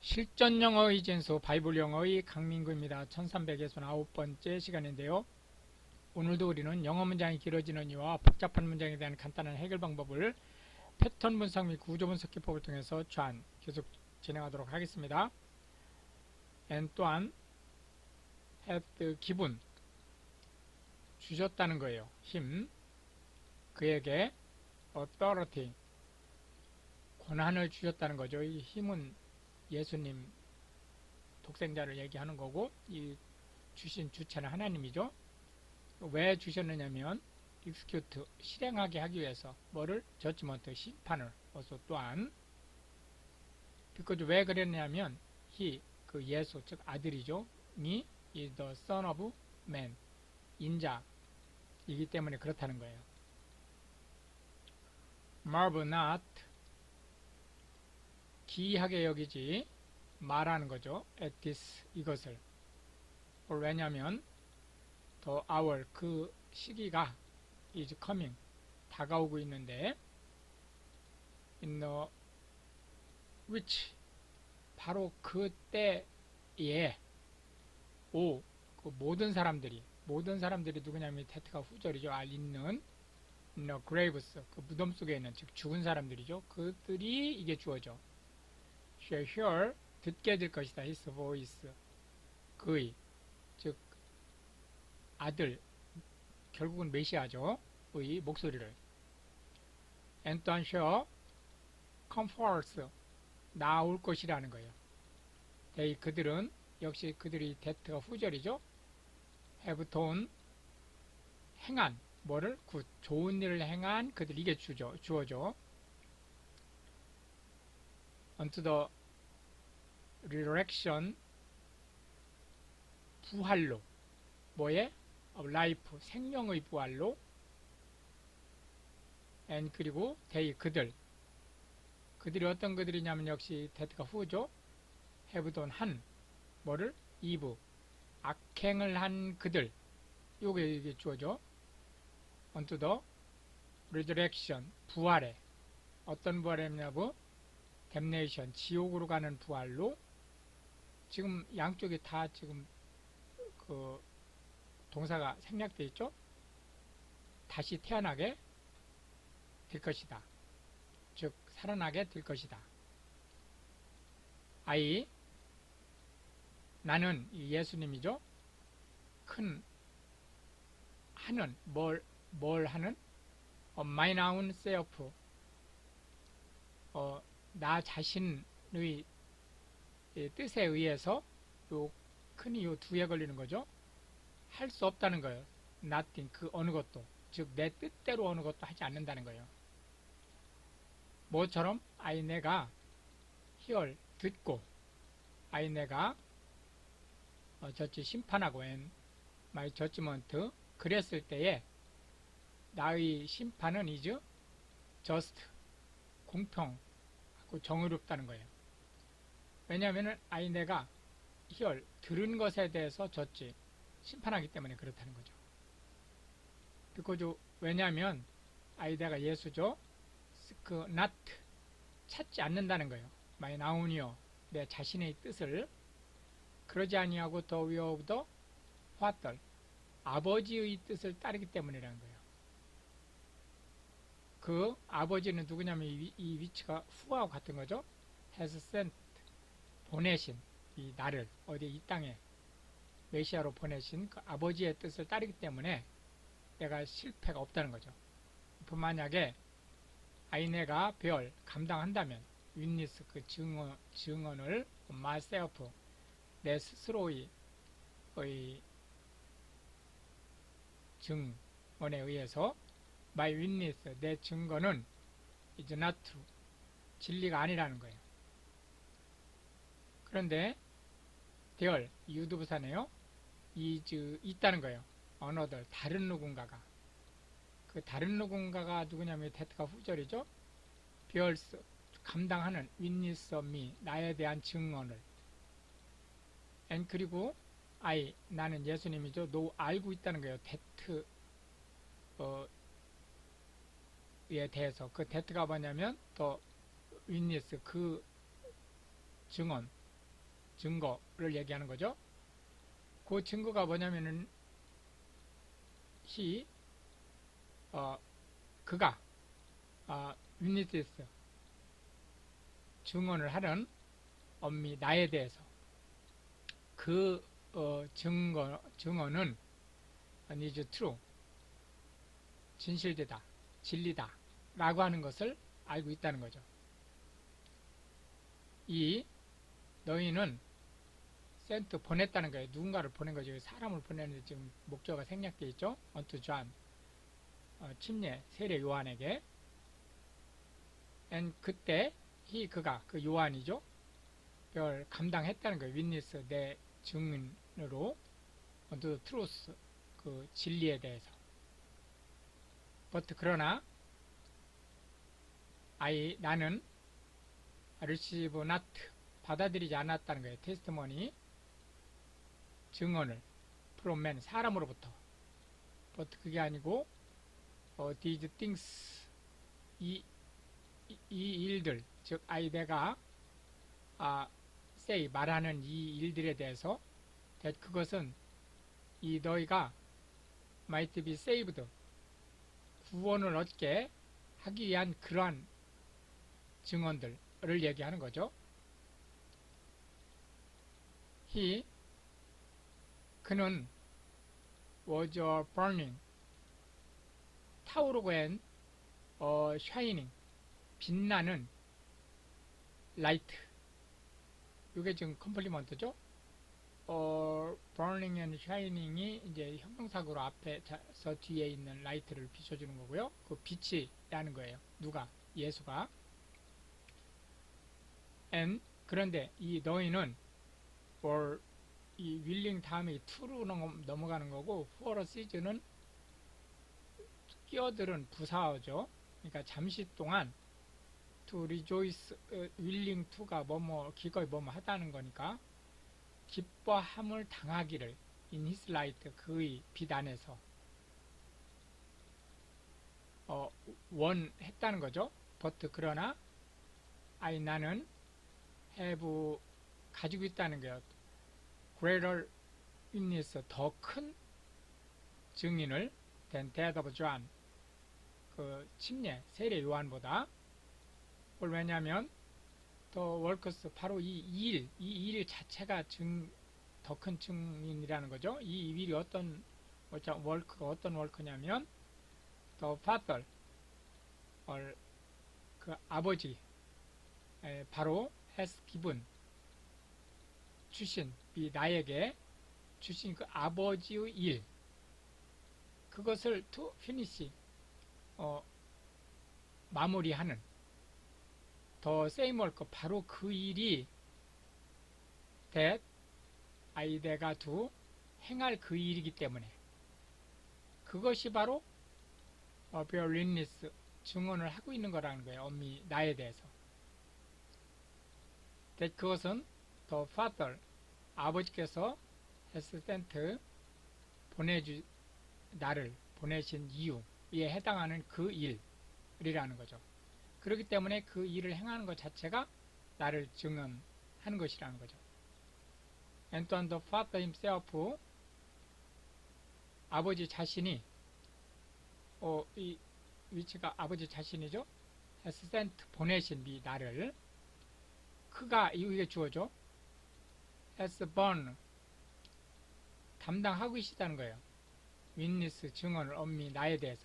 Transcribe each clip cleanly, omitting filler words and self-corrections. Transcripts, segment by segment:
실전 영어 의진수 바이블 영어의 강민구입니다. 1369번째 시간인데요. 오늘도 우리는 영어 문장이 길어지는 이유와 복잡한 문장에 대한 간단한 해결 방법을 패턴 분석 및 구조 분석 기법을 통해서 계속 진행하도록 하겠습니다. and 또한 had 기분 주셨다는 거예요. 힘 그에게 authority 권한을 주셨다는 거죠. 이 힘은 예수님 독생자를 얘기하는 거고 이 주신 주체는 하나님이죠. 왜 주셨느냐면 execute 실행하게 하기 위해서 뭐를 judgment 심판을 어서 또한 because 왜 그랬냐면 he 그 예수 즉 아들이죠. me is the son of man 인자이기 때문에 그렇다는 거예요. marvel not 기이하게 여기지 말하는 거죠. at this 이것을 왜냐하면 the hour 그 시기가 is coming 다가오고 있는데 in the which 바로 그때에 그 모든 사람들이 누구냐면 테트가 후절이죠. 있는 in the graves 그 무덤 속에 있는 즉 죽은 사람들이죠. 그들이 이게 주어져 shall hear 듣게 될 것이다. his voice 그의 즉 아들 결국은 메시아죠. 의 목소리를 and 또한 shall come forth 나올 것이라는 거예요. they 그들은 역시 그들이 that가 후절이죠. have done 행한 뭐를 굿 좋은 일을 행한 그들 이게 주어져 unto the resurrection 부활로 뭐에 of life 생명의 부활로 and 그리고 they 그들이 어떤 그들이냐면 역시 that가 후죠. have done 한 뭐를 evil 악행을 한 그들 이게 주어져 unto the resurrection 부활에 어떤 부활이냐고 damnation 지옥으로 가는 부활로 지금 양쪽이 다 지금 그 동사가 생략되어 있죠. 다시 태어나게 될 것이다. 즉 살아나게 될 것이다. 나는 예수님이죠. 큰 하는 뭘 하는 mine own self 나 자신의 뜻에 의해서 요 큰 이유 두에 걸리는 거죠. 할 수 없다는 거예요. nothing 그 어느 것도 즉 내 뜻대로 어느 것도 하지 않는다는 거예요. 뭐처럼 내가 hear 듣고 내가 저치 심판하고 and my judgment 그랬을 때에 나의 심판은 is just 공평하고 정의롭다는 거예요. 왜냐하면 내가 hear 들은 것에 대해서 저치 심판하기 때문에 그렇다는 거죠. because 왜냐하면 내가 예수죠. 그 not 찾지 않는다는 거예요. my own이요 내 자신의 뜻을 그러지 아니하고 the will of the father 아버지의 뜻을 따르기 때문이라는 거예요. 그 아버지는 누구냐면 이 위치가 후하고 같은 거죠. has sent 보내신 이 나를 어디 이 땅에 메시아로 보내신 그 아버지의 뜻을 따르기 때문에 내가 실패가 없다는 거죠. 만약에 내가 배열 감당한다면 witness 그 증언을 myself 내 스스로의 증언에 의해서 my witness 내 증거는 is not true 진리가 아니라는 거예요. 그런데 대열 유두부사네요. is 있다는 거예요. another 다른 누군가가 그 다른 누군가가 누구냐면 that가 후절이죠. bears 감당하는 witness of me 나에 대한 증언을 and 그리고 나는 예수님이죠. 알고 있다는 거예요. that 에 대해서 그 that가 뭐냐면 더 witness 그 증언 증거를 얘기하는 거죠. 그 증거가 뭐냐면은 그가 witness 증언을 하는 엄미 나에 대해서 그 증언은 is true 진실되다 진리다 라고 하는 것을 알고 있다는 거죠. 이 너희는 sent 보냈다는 거예요. 누군가를 보낸 거죠. 사람을 보내는데 지금 목적어가 생략되어 있죠. unto John 침례 세례 요한에게 and 그때 그가 그 요한이죠. 그걸 감당했다는 거예요. witness 내 증인으로 unto truth 그 진리에 대해서. but 그러나 나는 receive not 받아들이지 않았다는 거예요. testimony 증언을 from man 사람으로부터. but 그게 아니고 these things 이 일들 즉 내가 say 말하는 이 일들에 대해서 that 그것은 이 너희가 might be saved 구원을 얻게 하기 위한 그러한 증언들을 얘기하는 거죠. 그는 was burning 타오르고 한 shining 빛나는 light 이게 지금 컴플리먼트죠. burning and shining이 이제 형용사구로 앞에서 뒤에 있는 라이트를 비춰주는 거고요. 그 빛이라는 거예요. 누가? 예수가. and 그런데 이 너희는 for 이 willing 다음에 to로 넘어가는 거고 for a season은 끼어들은 부사어죠. 그러니까 잠시 동안 to rejoice, willing to가 뭐뭐 기꺼이 뭐뭐 하다는 거니까 기뻐함을 당하기를 in his light 그의 빛 안에서 원했다는 거죠. but 그러나 나는 have 가지고 있다는 거예요. greater witness 더 큰 증인을 than that of John 그 침례 세례 요한보다. 왜냐하면 더 works 바로 이 일 자체가 더 큰 증인이라는 거죠. 이 일이 어떤 work가 어떤 work냐면 the father 그 아버지 바로 has given 주신 나에게 주신 그 아버지의 일 그것을 to finish 마무리하는 더 same work 바로 그 일이 that 내가 행할 그 일이기 때문에 그것이 바로 bear witness 증언을 하고 있는 거라는 거예요. 엄미 나에 대해서. that 그것은 the father 아버지께서 has sent 나를 보내신 이유에 해당하는 그 일이라는 거죠. 그렇기 때문에 그 일을 행하는 것 자체가 나를 증언하는 것이라는 거죠. and 또한 the father himself 아버지 자신이 이 위치가 아버지 자신이죠. has sent 보내신 나를 그가 이게 주어져 has borne 담당하고 계시다는 거예요. witness 증언을 엄미 나에 대해서.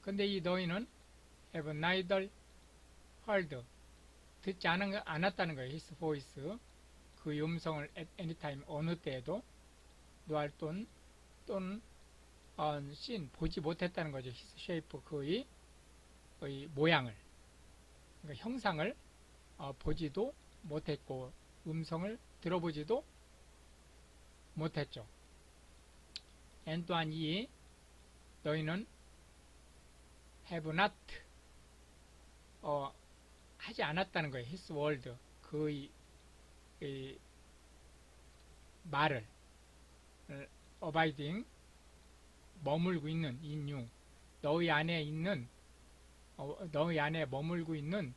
근데 이 너희는 have neither heard 듣지 않았다는 거예요. his voice 그 음성을 at any time 어느 때에도 nor 또는 seen 보지 못했다는 거죠. his shape 그의 모양을 그러니까 형상을 보지도 못했고 음성을 들어보지도 못했죠. and 또한 너희는 have not 하지 않았다는 거예요. his word 그의 말을 abiding 머물고 있는 in you 너희 안에 머물고 있는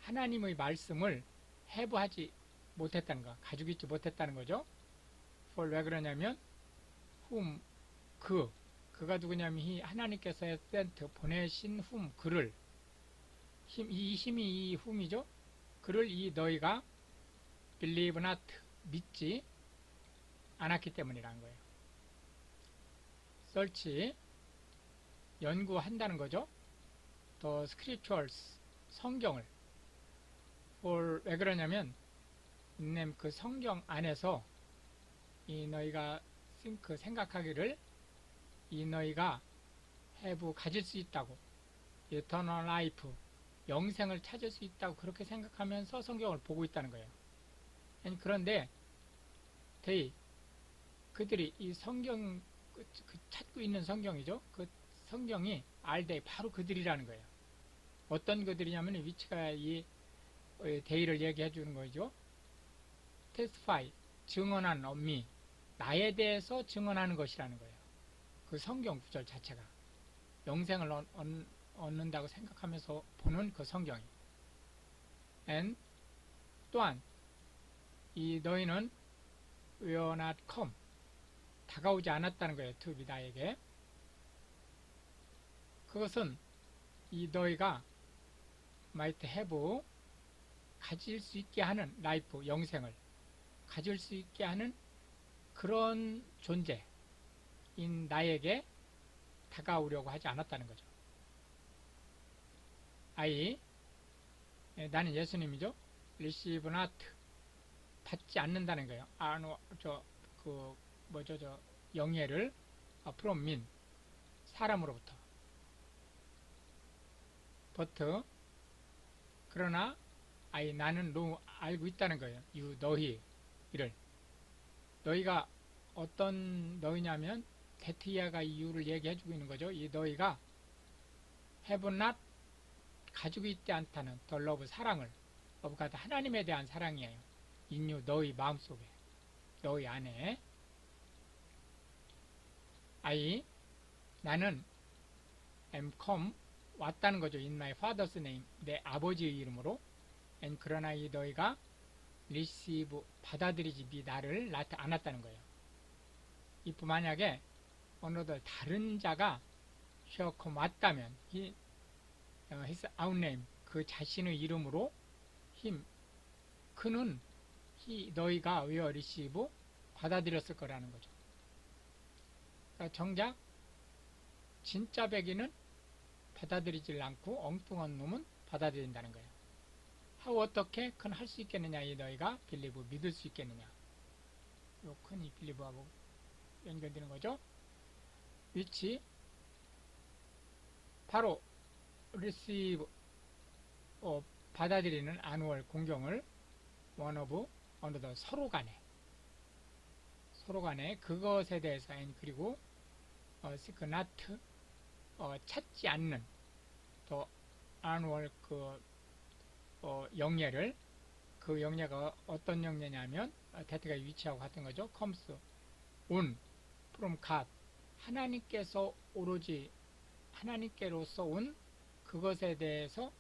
하나님의 말씀을 have 하지 못했다는 거, 가지고 있지 못했다는 거죠. for 왜 그러냐면 whom 그가 누구냐면 하나님께서 sent 보내신 whom 그를 이 힘이 이 whom이죠. 그를 이 너희가 believe not 믿지 않았기 때문이라는 거예요. search 연구한다는 거죠. the scriptures 성경을 for 왜 그러냐면 그 성경 안에서 이 너희가 think 생각하기를 이 너희가 have 가질 수 있다고 eternal life 영생을 찾을 수 있다고 그렇게 생각하면서 성경을 보고 있다는 거예요. 그런데 그들이 이 성경 찾고 있는 성경이죠. 그 성경이 알데 바로 그들이라는 거예요. 어떤 그들이냐면 위치가 이 데이를 얘기해 주는 거죠. testify 증언한 엄미 나에 대해서 증언하는 것이라는 거예요. 그 성경 구절 자체가 영생을 얻는다고 생각하면서 보는 그 성경이. and 또한 이 너희는 will not come 다가오지 않았다는 거예요. to be 나에게. 그것은 이 너희가 might have 가질 수 있게 하는 라이프 영생을 가질 수 있게 하는 그런 존재인 나에게 다가오려고 하지 않았다는 거죠. 나는 예수님이죠. receive not 받지 않는다는 거예요. 영예를 from men 사람으로부터. but 그러나 나는 알고 있다는 거예요. 너희 이를 너희가 어떤 너희냐면 데트이아가 이유를 얘기해주고 있는 거죠. 이 너희가 have not 가지고 있지 않다는 the love 사랑을 of God 하나님에 대한 사랑이에요. 인유 너희 마음속에 너희 안에 나는 am come 왔다는 거죠. in my father's name 내 아버지의 이름으로 and 그러나 이 너희가 receive 받아들이지 나를 않았다는 거예요. if 만약에 어느 다른 자가 shall come 왔다면 his own name 그 자신의 이름으로 그는 너희가 will receive 받아들였을 거라는 거죠. 그러니까 정작 진짜 백인은 받아들이질 않고 엉뚱한 놈은 받아들인다는 거예요. 어떻게 큰 할 수 있겠느냐 이 너희가 believe 믿을 수 있겠느냐. 요 큰 이 believe하고 연결되는 거죠. which 바로 receive 받아들이는 annual 공경을 one of another 서로 간에 그것에 대해서 그리고 seek not 찾지 않는 또 annual 영예를 그 영예가 어떤 영예냐면 대트가 위치하고 같은 거죠. comes 온 from God 하나님께서 오로지 하나님께로서 온 그것에 대해서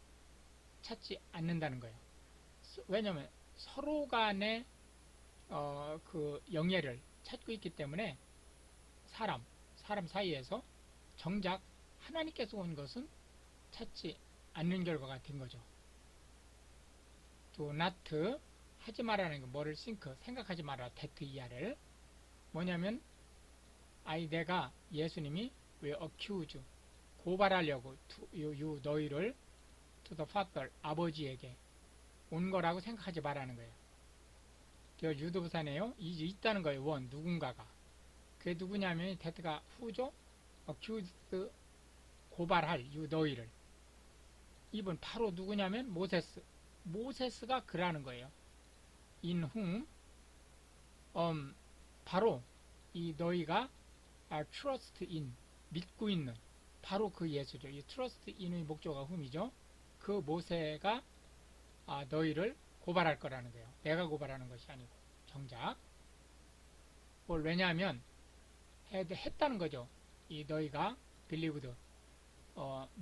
찾지 않는다는 거예요. 왜냐하면 서로 간에 그 영예를 찾고 있기 때문에 사람 사이에서 정작 하나님께서 온 것은 찾지 않는 결과가 된 거죠. do not 하지 말라는 거 뭐를 think 생각하지 마라 that 이하를 뭐냐면 내가 예수님이 왜 accuse 고발하려고 너희를 to the Father 아버지에게 온 거라고 생각하지 말라는 거예요. 유도부사네요. 있다는 거예요. 누군가가 그게 누구냐면 that가 후죠. accuse 고발할 너희를 이분 바로 누구냐면 모세스가 그라는 거예요. in whom 바로 이 너희가 trust in 믿고 있는 바로 그 예수죠. 이 trust in의 목조가 whom이죠. 그 모세가 너희를 고발할 거라는 거예요. 내가 고발하는 것이 아니고 정작 왜냐하면 했다는 거죠. 이 너희가 believed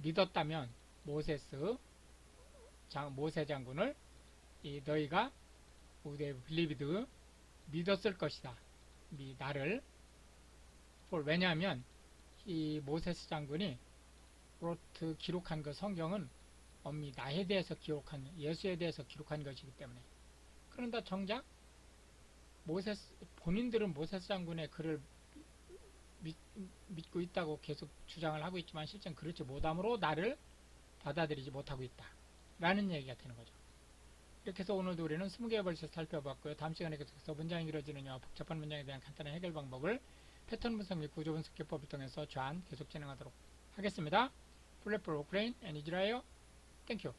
믿었다면 모세 장군을 너희가 would have believed 믿었을 것이다. 나를. 왜냐하면 이 모세스 장군이 wrote 기록한 그 성경은 엄히 나에 대해서 기록한 예수에 대해서 기록한 것이기 때문에. 그런데 정작 본인들은 모세스 장군의 글을 믿고 있다고 계속 주장을 하고 있지만 실제는 그렇지 못함으로 나를 받아들이지 못하고 있다 라는 얘기가 되는 거죠. 이렇게 해서 오늘도 우리는 20개의 벌칙을 살펴봤고요. 다음 시간에 계속해서 문장이 길어지는 영화 복잡한 문장에 대한 간단한 해결 방법을 패턴 분석 및 구조 분석 기법을 통해서 계속 진행하도록 하겠습니다. 플랫폼 우크레인 and 이스라엘 땡큐.